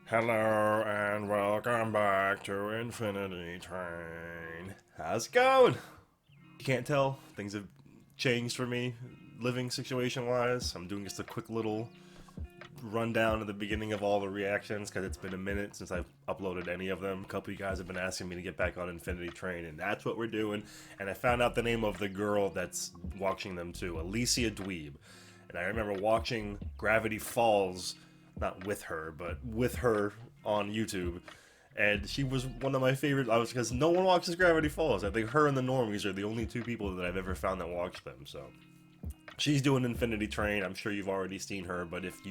Hello and welcome back to Infinity Train. How's it going? You can't tell, things have changed for me, living situation wise. I'm doing just a quick little rundown at the beginning of all the reactions because it's been a minute since I've uploaded any of them. A couple of you guys have been asking me to get back on Infinity Train, and that's what we're doing. And I found out the name of the girl that's watching them too, Alicia Dweeb. And I remember watching Gravity Falls, not with her, but with her on YouTube. And she was one of my favorite. I was because no one watches Gravity Falls. I think her and the Normies are the only two people that I've ever found that watch them. So she's doing Infinity Train. I'm sure you've already seen her, but if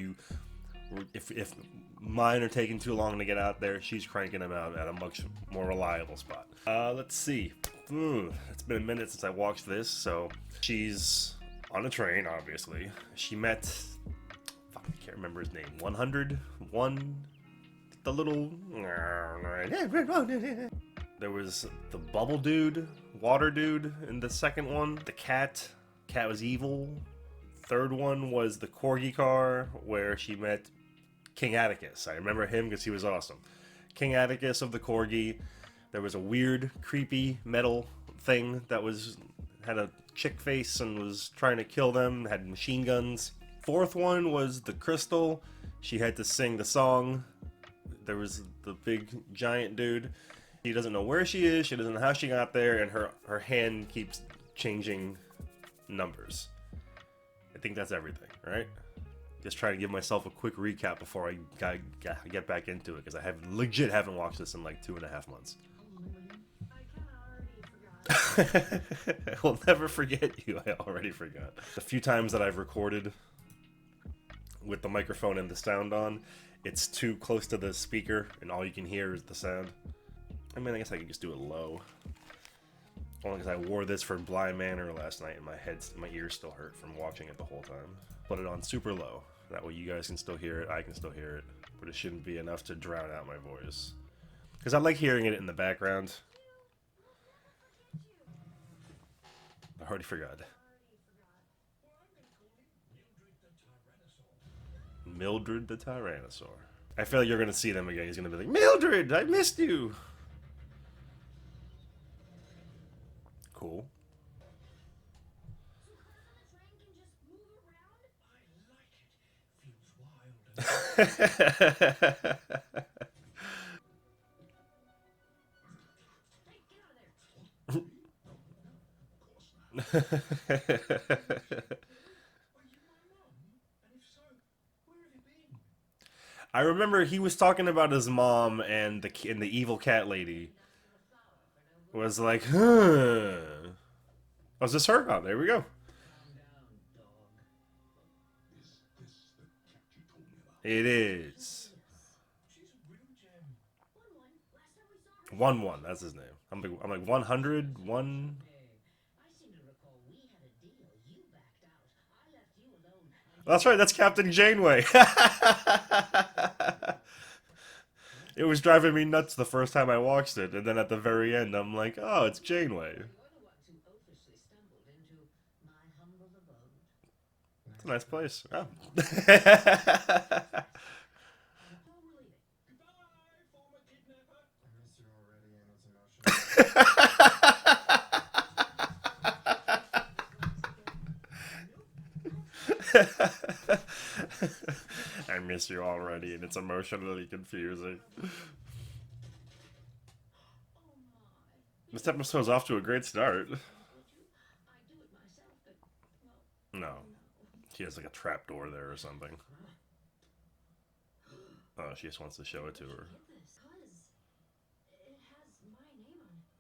mine are taking too long to get out there, she's cranking them out at a much more reliable spot. Let's see. It's been a minute since I watched this, so she's on a train, obviously. She met, I can't remember his name, 100? The little... There was the bubble dude, water dude in the second one. The cat was evil. Third one was the corgi car, where she met King Atticus. I remember him because he was awesome. King Atticus of the corgi. There was a weird, creepy metal thing that had a chick face and was trying to kill them, had machine guns. Fourth one was the crystal. She had to sing the song. There was the big giant dude. She doesn't know where she is, she doesn't know how she got there, and her hand keeps changing numbers. I think that's everything, right? Just trying to give myself a quick recap before I get back into it, because I legit haven't watched this in like 2.5 months. I will never forget you. I already forgot. The few times that I've recorded with the microphone and the sound on, it's too close to the speaker and all you can hear is the sound. I mean, I guess I could just do it low. Only because I wore this for Blind Manor last night and my ears still hurt from watching it the whole time. Put it on super low. That way you guys can still hear it, I can still hear it, but it shouldn't be enough to drown out my voice. Because I like hearing it in the background. I already forgot. Mildred the Tyrannosaur. I feel like you're gonna see them again. He's gonna be like, Mildred, I missed you! Cool. I remember he was talking about his mom and the evil cat lady. Was like, huh. Was this her? Oh, there we go. It is. 1-1, that's his name. I'm like 100, 1. That's right, that's Captain Janeway. It was driving me nuts the first time I watched it, and then at the very end, I'm like, oh, it's Janeway. It's a nice place. Oh. I miss you already, and it's emotionally confusing. This episode's off to a great start. No. She has like a trap door there or something. Oh, she just wants to show it to her.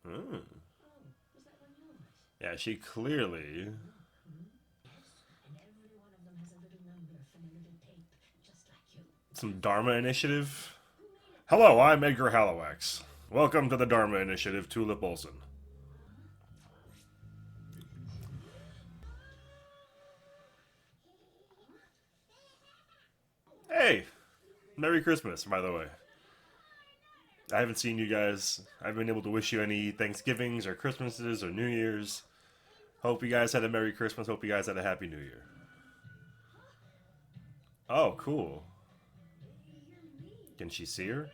Hmm. Yeah, she clearly... Some Dharma Initiative? Hello, I'm Edgar Halowax. Welcome to the Dharma Initiative, Tulip Olson. Hey! Merry Christmas, by the way. I haven't seen you guys. I haven't been able to wish you any Thanksgivings or Christmases or New Year's. Hope you guys had a Merry Christmas. Hope you guys had a Happy New Year. Oh, cool. Can she see her?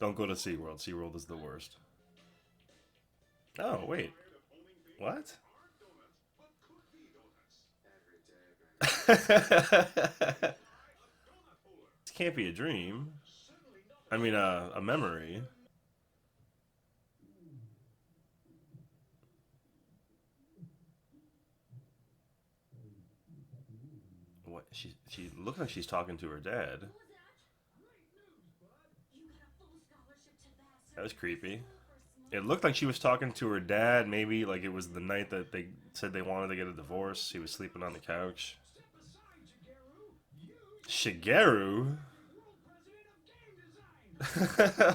Don't go to SeaWorld. SeaWorld is the worst. Oh, wait. What? This can't be a dream. I mean, a memory. What? She looks like she's talking to her dad. That was creepy. It looked like she was talking to her dad. Maybe like it was the night that they said they wanted to get a divorce. He was sleeping on the couch. Shigeru?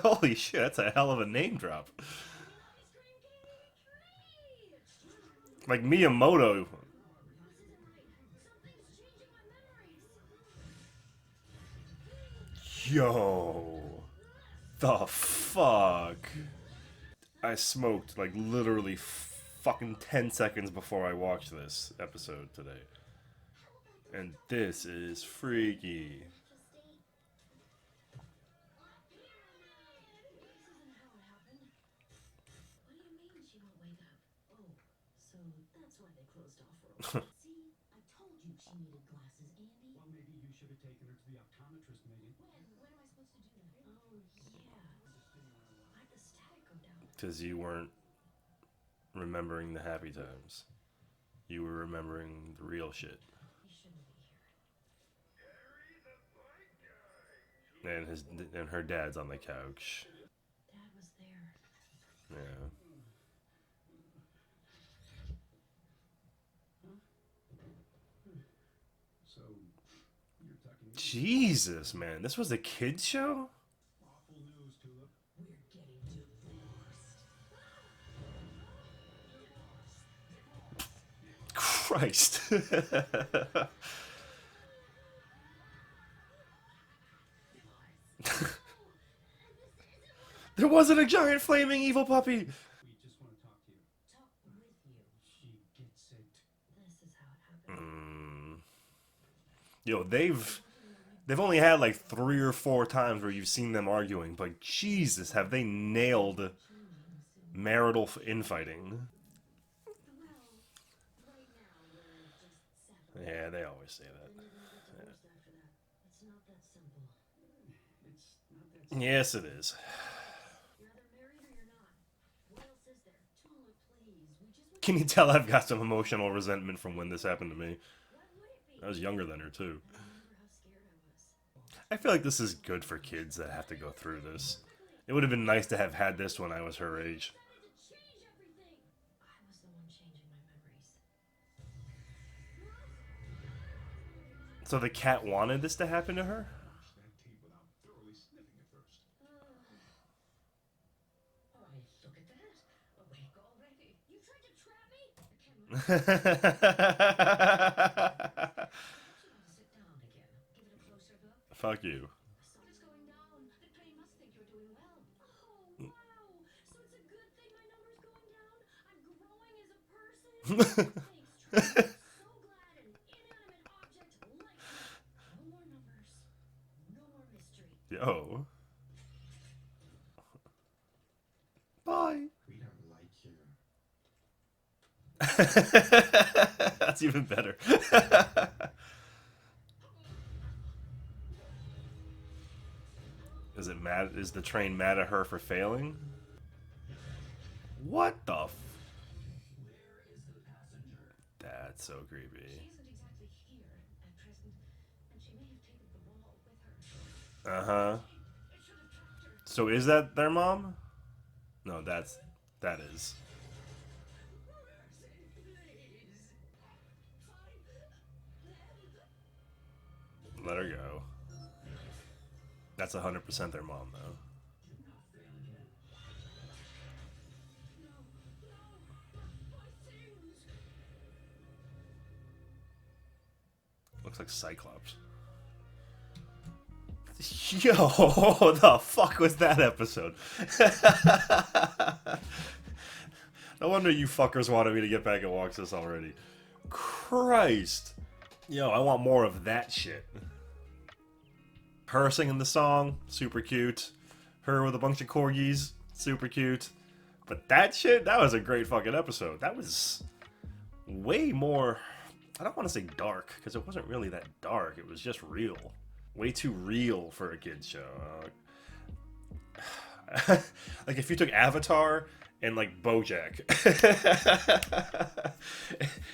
Holy shit, that's a hell of a name drop. Like Miyamoto. Yo. The fuck? I smoked like literally fucking 10 seconds before I watched this episode today. And this is freaky. Because you weren't remembering the happy times. You were remembering the real shit. And her dad's on the couch. Yeah. Jesus, man, this was a kids show? Christ. There wasn't a giant flaming evil puppy. Yo, they've only had like 3 or 4 times where you've seen them arguing, but Jesus, have they nailed marital infighting? Yeah, they always say that. Yeah. Yes, it is. Can you tell I've got some emotional resentment from when this happened to me? I was younger than her, too. I feel like this is good for kids that have to go through this. It would have been nice to have had this when I was her age. So the cat wanted this to happen to her? Fuck you. Yo. Bye. That's even better. Is it mad? Is the train mad at her for failing? What the f? That's so creepy. Uh-huh. So is that their mom? No, that is. Let her go. That's 100% their mom, though. Looks like Cyclops. Yo, the fuck was that episode? No wonder you fuckers wanted me to get back and watch this already. Christ. Yo, I want more of that shit. Her singing the song, super cute. Her with a bunch of corgis, super cute. But that shit, that was a great fucking episode. That was way more, I don't want to say dark, because it wasn't really that dark. It was just real. Way too real for a kid's show. Like if you took Avatar and like BoJack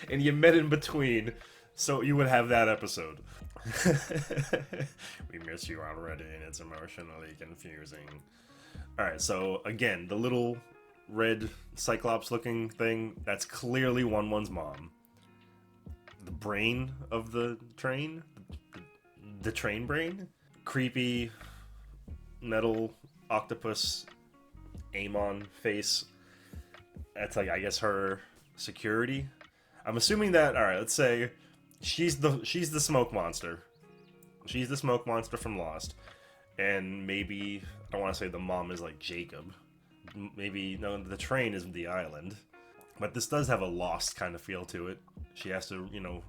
and you met in between, so you would have that episode. We miss you already and it's emotionally confusing. Alright, so again, the little red Cyclops looking thing, that's clearly One-One's mom. The brain of the train? The train brain? Creepy metal octopus Amon face. That's like, I guess, her security. I'm assuming that, alright, let's say she's the smoke monster. She's the smoke monster from Lost. And maybe, I don't want to say the mom is like Jacob. Maybe, no, the train is the island. But this does have a Lost kind of feel to it. She has to, you know,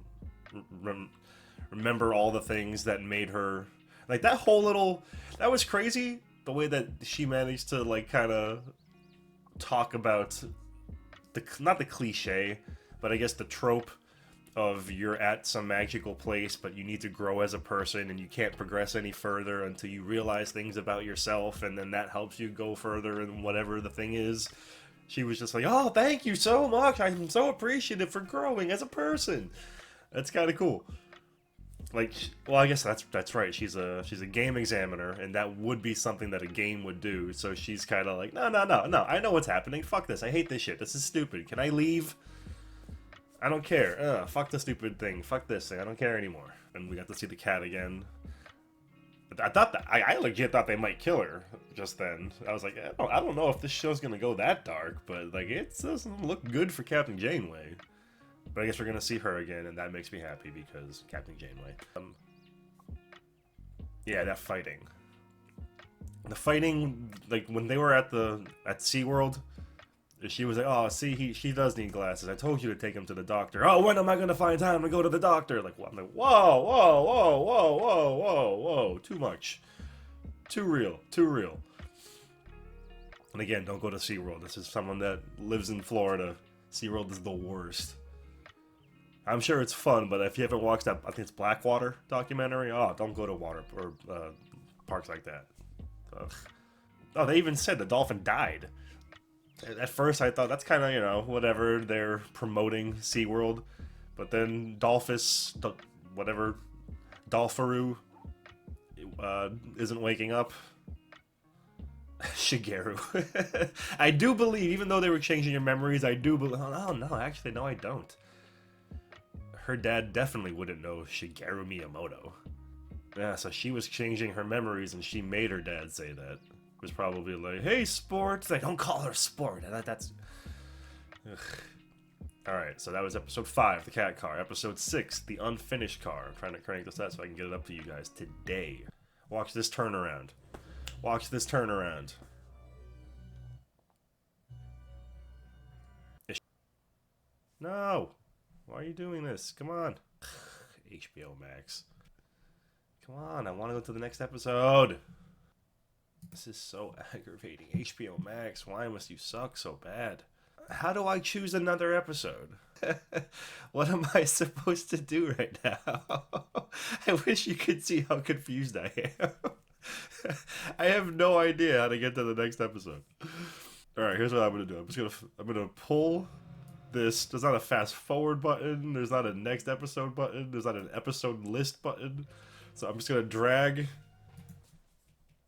remember all the things that made her... Like, that whole little... That was crazy, the way that she managed to, like, kind of talk about... Not the cliche, but I guess the trope of you're at some magical place, but you need to grow as a person, and you can't progress any further until you realize things about yourself, and then that helps you go further in whatever the thing is. She was just like, oh, thank you so much. I'm so appreciative for growing as a person. That's kind of cool. Like, well, I guess that's right. She's a game examiner, and that would be something that a game would do. So she's kind of like, no. I know what's happening. Fuck this. I hate this shit. This is stupid. Can I leave? I don't care. Fuck the stupid thing. Fuck this thing. I don't care anymore. And we got to see the cat again. I thought that I legit thought they might kill her just then. I was like, I don't know if this show's gonna go that dark, but like it doesn't look good for Captain Janeway. But I guess we're gonna see her again, and that makes me happy because Captain Janeway. Yeah, that fighting. The fighting, like when they were at SeaWorld, she was like, "Oh, see, she does need glasses. I told you to take him to the doctor. Oh, when am I gonna find time to go to the doctor?" Like, what? I'm like, whoa, too much, too real. And again, don't go to SeaWorld. This is someone that lives in Florida. SeaWorld is the worst. I'm sure it's fun, but if you haven't watched that, I think it's Blackwater documentary. Oh, don't go to water or parks like that. Oh, they even said the dolphin died. At first, I thought that's kind of, you know, whatever. They're promoting SeaWorld, but then Dolphus, whatever, Dolpharoo, isn't waking up. Shigeru. I do believe, even though they were changing your memories, I do believe. Oh no, actually, no, I don't. Her dad definitely wouldn't know Shigeru Miyamoto. Yeah, so she was changing her memories, and she made her dad say that. It was probably like, "Hey, Sport." They don't call her Sport. That's. Ugh. All right, so that was episode 5, the cat car. Episode 6, the unfinished car. I'm trying to crank this out so I can get it up to you guys today. Watch this turnaround. Watch this turnaround. No! Why are you doing this? Come on. HBO Max. Come on, I want to go to the next episode. This is so aggravating. HBO Max, why must you suck so bad? How do I choose another episode? What am I supposed to do right now? I wish you could see how confused I am. I have no idea how to get to the next episode. Alright, here's what I'm gonna do. I'm gonna pull this. There's not a fast forward button. There's not a next episode button. There's not an episode list button. So I'm just gonna drag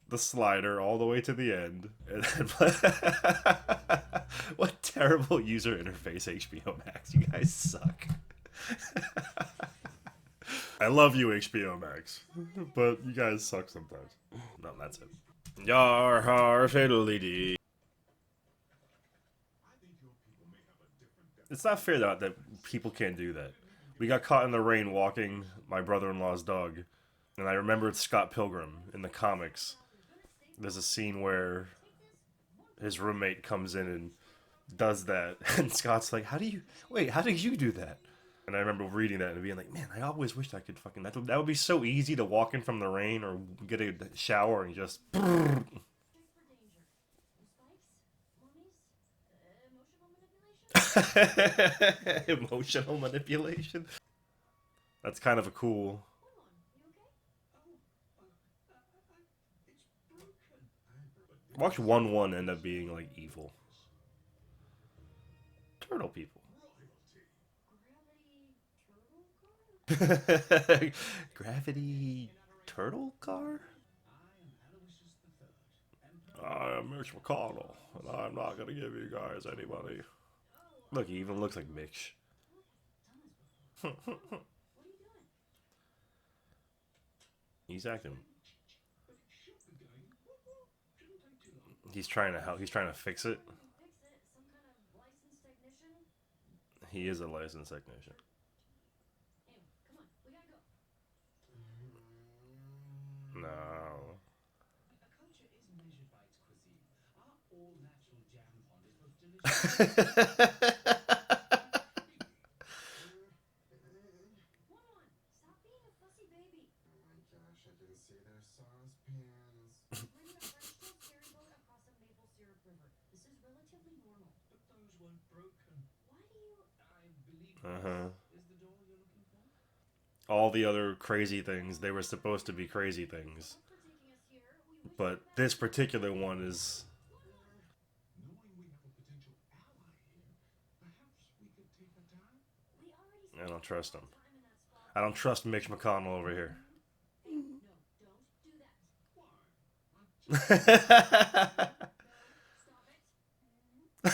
the slider all the way to the end. And then what terrible user interface, HBO Max. You guys suck. I love you, HBO Max, but you guys suck sometimes. No, that's it. Yar har fiddly. It's not fair that people can't do that. We got caught in the rain walking my brother-in-law's dog, And I remembered Scott Pilgrim in the comics. There's a scene where his roommate comes in and does that, and Scott's like, "How do you wait? How did you do that?" And I remember reading that and being like, "Man, I always wished I could fucking that would be so easy to walk in from the rain or get a shower and just emotional manipulation." That's kind of a cool. Watch 1-1 end up being like evil turtle people. Gravity turtle car? I am Mitch McConnell, and I'm not gonna give you guys any money. Look, he even looks like Mitch. He's acting. He's trying to help. He's trying to fix it. He is a licensed technician. No. Uh-huh. All the other crazy things, they were supposed to be crazy things. But this particular one is. I don't trust him. I don't trust Mitch McConnell over here. I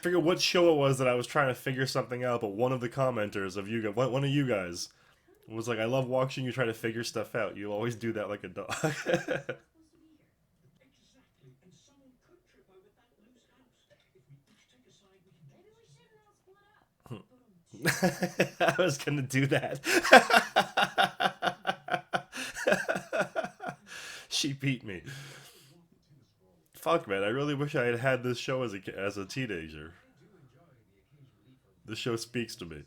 forget what show it was that I was trying to figure something out, but one of the commenters of you, one of you guys, was like, "I love watching you try to figure stuff out. You always do that like a dog." I was gonna do that. She beat me. Fuck, man! I really wish I had had this show as a teenager. This show speaks to me.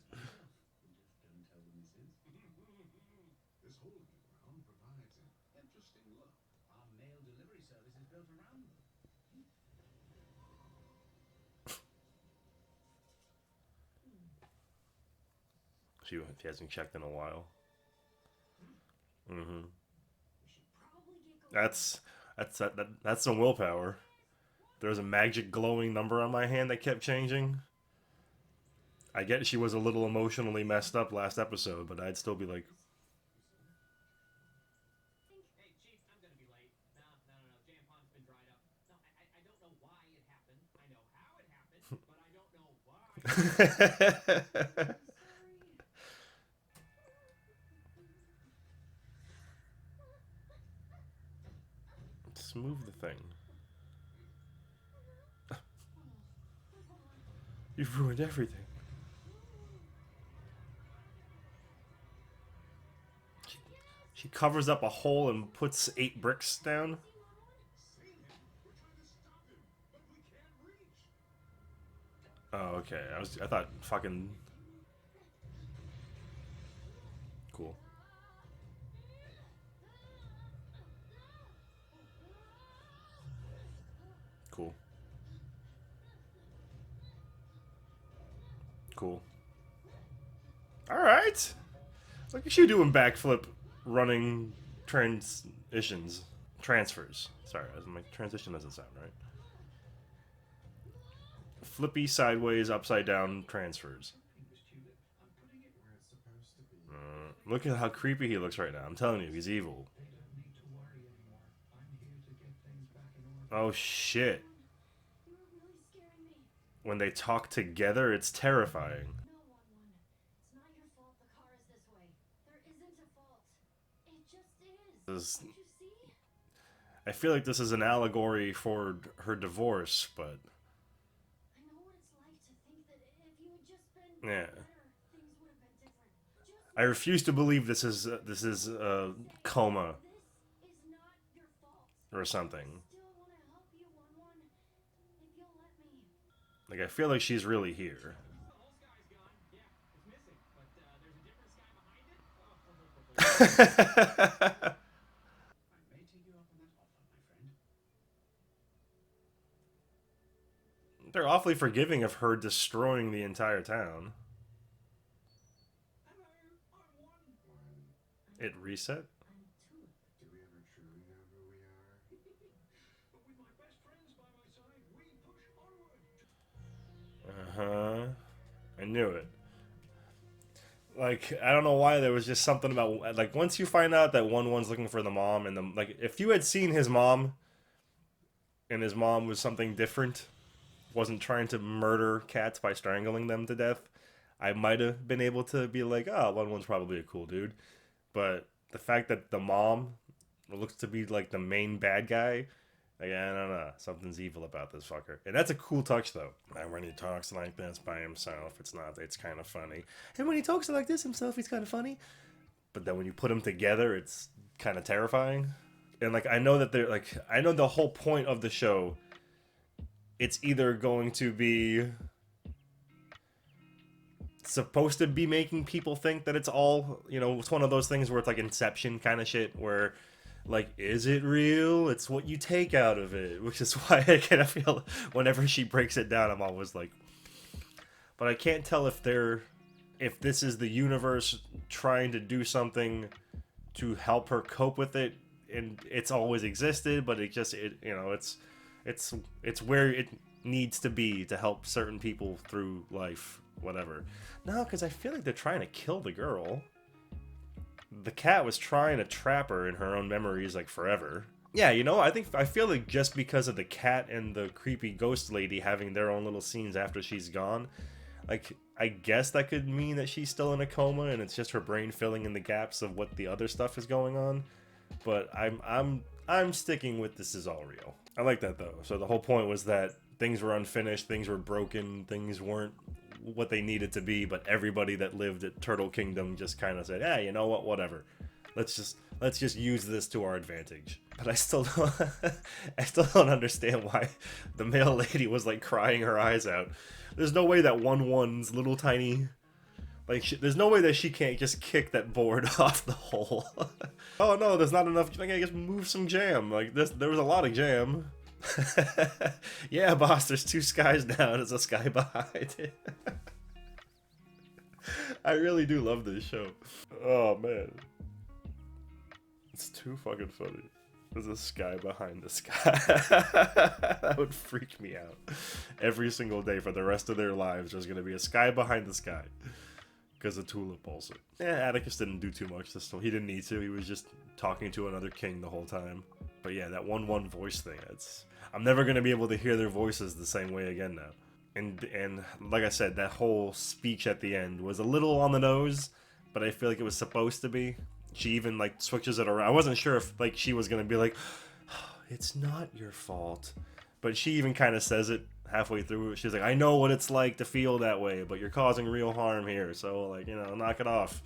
She hasn't checked in a while. Mm-hmm. That's that's some willpower. There was a magic glowing number on my hand that kept changing. I get she was a little emotionally messed up last episode, but I'd still be like, smooth the thing. You've ruined everything. She covers up a hole and puts 8 bricks down. Oh, okay. I thought fucking cool. Cool. Cool. All right. Look at you doing backflip, running transitions, transfers. Sorry, my transition doesn't sound right. Flippy sideways, upside down transfers. Look at how creepy he looks right now. I'm telling you, he's evil. Oh shit. When they talk together, it's terrifying. This, I feel like this is an allegory for her divorce, but yeah. I refuse to believe this is a coma or something. Like I feel like she's really here. They're awfully forgiving of her destroying the entire town. It reset? Uh-huh. I knew it. Like, I don't know why there was just something about like once you find out that one's looking for the mom and the like if you had seen his mom and his mom was something different, wasn't trying to murder cats by strangling them to death, I might have been able to be like, oh, one's probably a cool dude. But the fact that the mom looks to be like the main bad guy, like, I don't know. Something's evil about this fucker. And that's a cool touch, though. And when he talks like this by himself, it's kind of funny. And when he talks like this himself, he's kind of funny. But then when you put them together, it's kind of terrifying. And, like, I know that they're, like, I know the whole point of the show, it's either going to be supposed to be making people think that it's all, it's one of those things where it's like Inception kind of shit, where like, is it real? It's what you take out of it, which is why I kind of feel whenever she breaks it down, I'm always like, but I can't tell if this is the universe trying to do something to help her cope with it, and it's always existed, but it's where it needs to be to help certain people through life, whatever. No, because I feel like they're trying to kill the girl. The cat was trying to trap her in her own memories like forever. Yeah, I feel like just because of the cat and the creepy ghost lady having their own little scenes after she's gone, like I guess that could mean that she's still in a coma and it's just her brain filling in the gaps of what the other stuff is going on. But I'm sticking with this is all real. I like that though. So the whole point was that things were unfinished, things were broken, things weren't what they needed to be, but everybody that lived at Turtle Kingdom just kind of said, "Yeah, you know what? Whatever. Let's just use this to our advantage." But I still don't understand why the male lady was like crying her eyes out. There's no way that one's little tiny there's no way that she can't just kick that board off the hole. Oh no, there's not enough. I guess move some jam. Like this, there was a lot of jam. Yeah, boss, there's 2 skies now, there's a sky behind it. I really do love this show. Oh man. It's too fucking funny. There's a sky behind the sky. That would freak me out. Every single day for the rest of their lives, there's gonna be a sky behind the sky. Because of Tulip also. Yeah, Atticus didn't do too much this time. He didn't need to. He was just talking to another king the whole time. But yeah, that one voice thing, I'm never going to be able to hear their voices the same way again now. And like I said, that whole speech at the end was a little on the nose, but I feel like it was supposed to be. She even like switches it around. I wasn't sure if like she was going to be like, oh, it's not your fault. But she even kind of says it halfway through. She's like, I know what it's like to feel that way, but you're causing real harm here, so like, knock it off.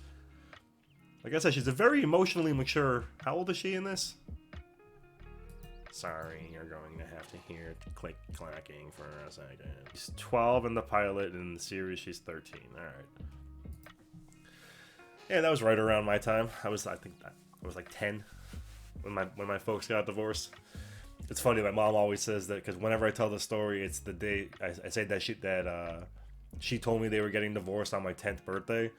Like I said, she's a very emotionally mature. How old is she in this? Sorry, you're going to have to hear click clacking for a second. She's 12 in the pilot, and in the series she's 13. Alright. Yeah, that was right around my time. I think that I was like 10 when my folks got divorced. It's funny, my mom always says that because whenever I tell the story, it's the day I say that she told me they were getting divorced on my 10th birthday,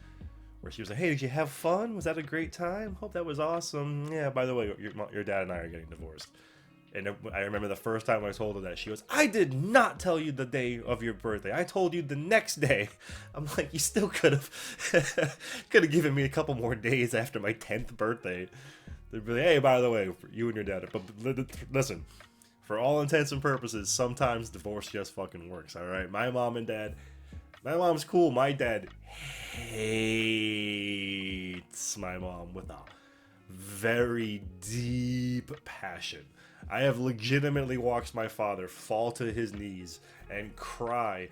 where she was like, "Hey, did you have fun? Was that a great time? Hope that was awesome. Yeah, by the way, your dad and I are getting divorced." And I remember the first time I told her that, she goes, "I did not tell you the day of your birthday. I told you the next day." I'm like, you still could have given me a couple more days after my 10th birthday. They'd be like, "Hey, by the way, you and your dad." But listen, for all intents and purposes, sometimes divorce just fucking works, alright? My mom's cool. My dad hates my mom with a very deep passion. I have legitimately watched my father fall to his knees and cry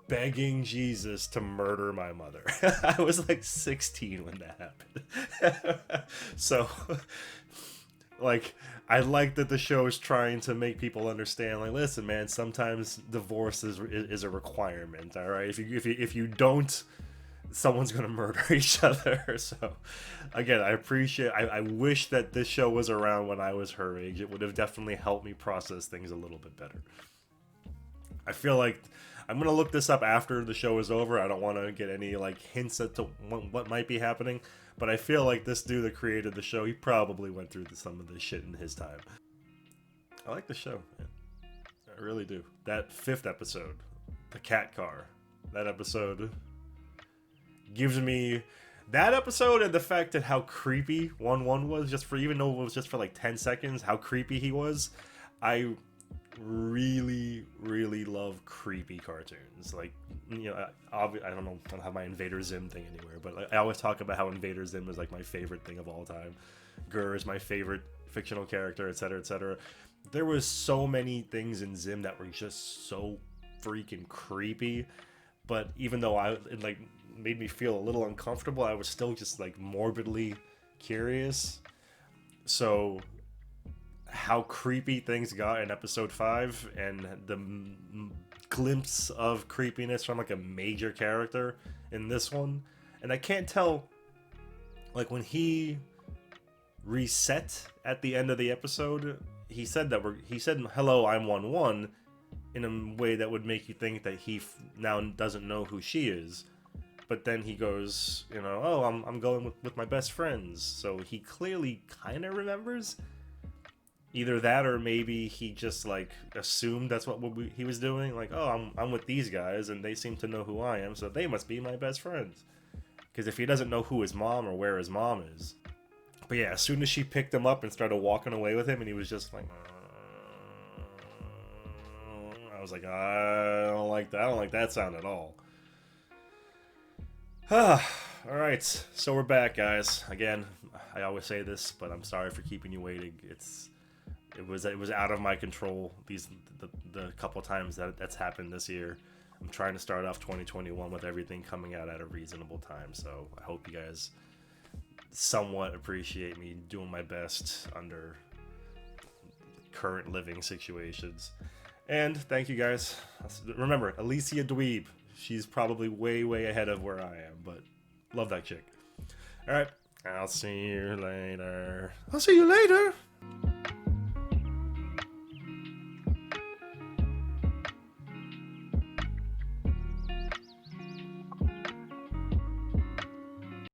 begging Jesus to murder my mother. I was like 16 when that happened. So, like, I like that the show is trying to make people understand, like, listen, man, sometimes divorce is a requirement, all right? If you don't, someone's gonna murder each other. So, again, I appreciate. I wish that this show was around when I was her age. It would have definitely helped me process things a little bit better. I feel like I'm gonna look this up after the show is over. I don't want to get any like hints as to what might be happening, but I feel like this dude that created the show, he probably went through some of this shit in his time. I like the show, man. I really do. That 5th episode, the cat car, that episode gives me that episode, and the fact that how creepy 1-1 was, just for, even though it was just for like 10 seconds, how creepy he was. I really love creepy cartoons. Like, you know, I don't have my Invader Zim thing anywhere, but I always talk about how Invader Zim is like my favorite thing of all time. Gur is my favorite fictional character, etc., etc. There was so many things in Zim that were just so freaking creepy, but even though it like made me feel a little uncomfortable, I was still just like morbidly curious. So how creepy things got in episode 5, and the glimpse of creepiness from like a major character in this one. And I can't tell, like, when he reset at the end of the episode, he said hello, I'm 1-1 in a way that would make you think that he now doesn't know who she is. But then he goes, you know, oh, I'm going with my best friends. So he clearly kind of remembers. Either that, or maybe he just like assumed that's what he was doing. Like, oh, I'm with these guys, and they seem to know who I am, so they must be my best friends. Because if he doesn't know who his mom or where his mom is, but yeah, as soon as she picked him up and started walking away with him, and he was just like, I was like, I don't like that. I don't like that sound at all. All right, so we're back, guys. Again, I always say this, but I'm sorry for keeping you waiting. It was out of my control the couple times that's happened this year. I'm trying to start off 2021 with everything coming out at a reasonable time, so I hope you guys somewhat appreciate me doing my best under current living situations. And thank you guys. Remember, Alicia Dweeb. She's probably way ahead of where I am, but love that chick. All right, I'll see you later.